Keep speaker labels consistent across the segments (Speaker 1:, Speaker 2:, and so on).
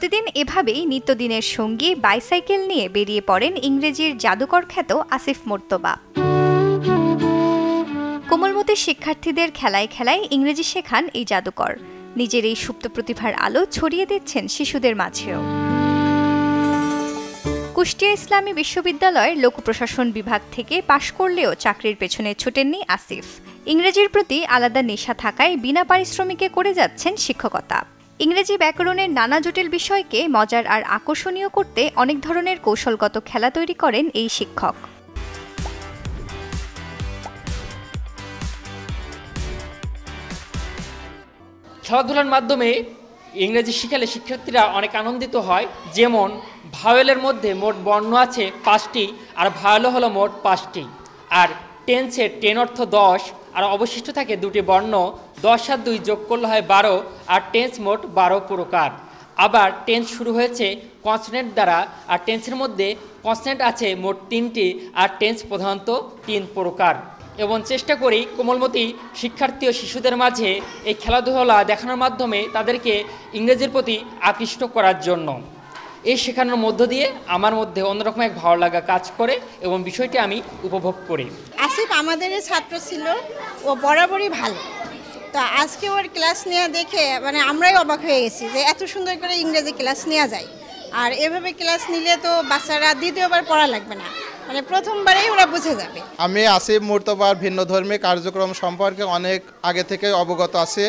Speaker 1: প্রতিদিন এভাবেই নিত্যদিনের সঙ্গী বাইসাইকেল নিয়ে বেরিয়ে পড়েন ইংরেজির জাদুকর খ্যাত আসিফ মোর্তবা। কোমলমতি শিক্ষার্থীদের খেলায় খেলায় ইংরেজি শেখান এই জাদুকর। নিজের এই সুপ্ত প্রতিভার আলো ছড়িয়ে দিচ্ছেন শিশুদের মাঝেও। কুষ্টিয়া ইসলামী বিশ্ববিদ্যালয়ের লোকপ্রশাসন বিভাগ থেকে পাশ করলেও চাকরির পেছনে ছুটেননি আসিফ। ইংরেজির প্রতি আলাদা নেশা থাকায় বিনা পারিশ্রমিকে করে যাচ্ছেন শিক্ষকতা। ইংরেজি ব্যাকরণের নানা জটিল বিষয়কে মজার আর আকর্ষণীয় করতে অনেক ধরনের কৌশলগত খেলা তৈরি করেন এই শিক্ষক।
Speaker 2: খেলাধুলার মাধ্যমে ইংরেজি শিখালে শিক্ষার্থীরা অনেক আনন্দিত হয়। যেমন ভাওয়েলের মধ্যে মোট বর্ণ আছে 5টি, আর ভাওয়েল হলো মোট 5টি। আর টেন্সের টেন অর্থ 10, আর অবশিষ্ট থাকে 2টি বর্ণ। 10 আর 2 যোগ করলে হয় 12, আর টেন্স মোট 12 প্রকার। আবার টেন্স শুরু হয়েছে কনসোনেন্ট দ্বারা, আর টেন্সের মধ্যে কনসোনেন্ট আছে মোট 3টি, আর টেন্স প্রধানত 3 প্রকার। এবং চেষ্টা করি কোমলমতি শিক্ষার্থী ও শিশুদের মাঝে এই খেলাধুলা দেখানোর মাধ্যমে তাদেরকে ইংরেজির প্রতি আকৃষ্ট করার জন্য। এই শেখানোর মধ্য দিয়ে আমার মধ্যে অন্যরকম এক ভালো লাগা কাজ করে এবং বিষয়টি আমি উপভোগ করি।
Speaker 3: আসিফ আমাদের ছাত্র ছিল, ও বরাবরই ভালো। তো আজকে ওর ক্লাস নেওয়া দেখে আমরাই অবাক হয়ে গেছি যে এত সুন্দর করে ইংরেজি ক্লাস নেওয়া যায়। আর এভাবে ক্লাস নিলে তো বাচ্চারা দ্বিতীয়বার পড়া লাগবে না, প্রথমবারেই ওরা বুঝে যাবে।
Speaker 4: আমি আসিফ মোর্তবার ভিন্নধর্মী কার্যক্রম সম্পর্কে অনেক আগে থেকে অবগত আছি।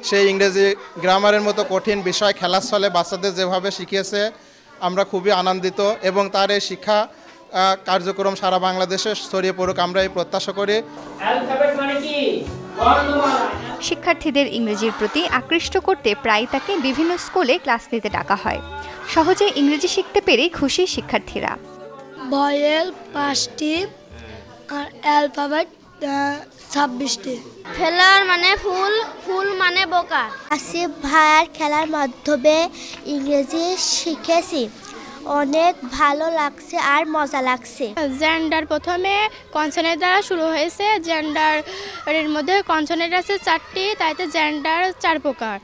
Speaker 4: সেই ইংরেজি গ্রামারের মতো কঠিন বিষয় খেলার ছলে বাচ্চাদের যেভাবে শিখিয়েছে আমরা খুবই আনন্দিত, এবং তার এই শিক্ষা কার্যক্রম সারা বাংলাদেশে ছড়িয়ে পড়ুক আমরা এই প্রত্যাশা করি।
Speaker 1: শিক্ষার্থীদের ইংরেজির প্রতি আকৃষ্ট করতে প্রায় তাকে বিভিন্ন স্কুলে ক্লাস নিতে ডাকা হয়। সহজে ইংরেজি শিখতে পেরে খুশি শিক্ষার্থীরা।
Speaker 5: ভয়েল 5টি আর অ্যালফাবেট 26টি।
Speaker 6: ফেলার মানে ফুল, ফুল মানে বোকা।
Speaker 7: আসিফ ভাইয়ার খেলার মাধ্যমে ইংরেজি শিখেছি, অনেক ভালো লাগছে আর মজা লাগছে।
Speaker 6: জেন্ডার প্রথমে কনসোনেন্ট দ্বারা শুরু হয়েছে। জেন্ডারের মধ্যে কনসোনেন্ট আছে 4টি, তাইতে জেন্ডার 4 প্রকার।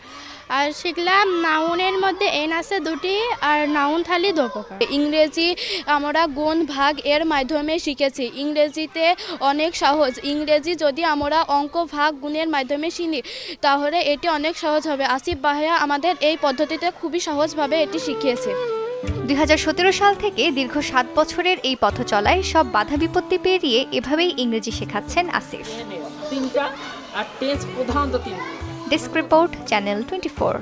Speaker 6: আর শিখলাম নাউনের মধ্যে এন আছে 2টি, আর নাউন থালি 2 প্রকার।
Speaker 8: ইংরেজি আমরা গুণ ভাগ এর মাধ্যমে শিখেছি। ইংরেজিতে অনেক সহজ। ইংরেজি যদি আমরা অঙ্ক ভাগ গুণের মাধ্যমে শিখি তাহলে এটি অনেক সহজ হবে। আসিফ ভাইয়া আমাদের এই পদ্ধতিতে খুবই সহজভাবে এটি শিখিয়েছে।
Speaker 1: 2017 সাল থেকে দীর্ঘ 7 বছরের এই পথ চলায় সব বাধা বিপত্তি পেরিয়ে এভাবেই ইংরেজি শেখাচ্ছেন আসিফ।
Speaker 2: 3টা আর টেন্স প্রধানত 3।
Speaker 1: Desk report, channel 24।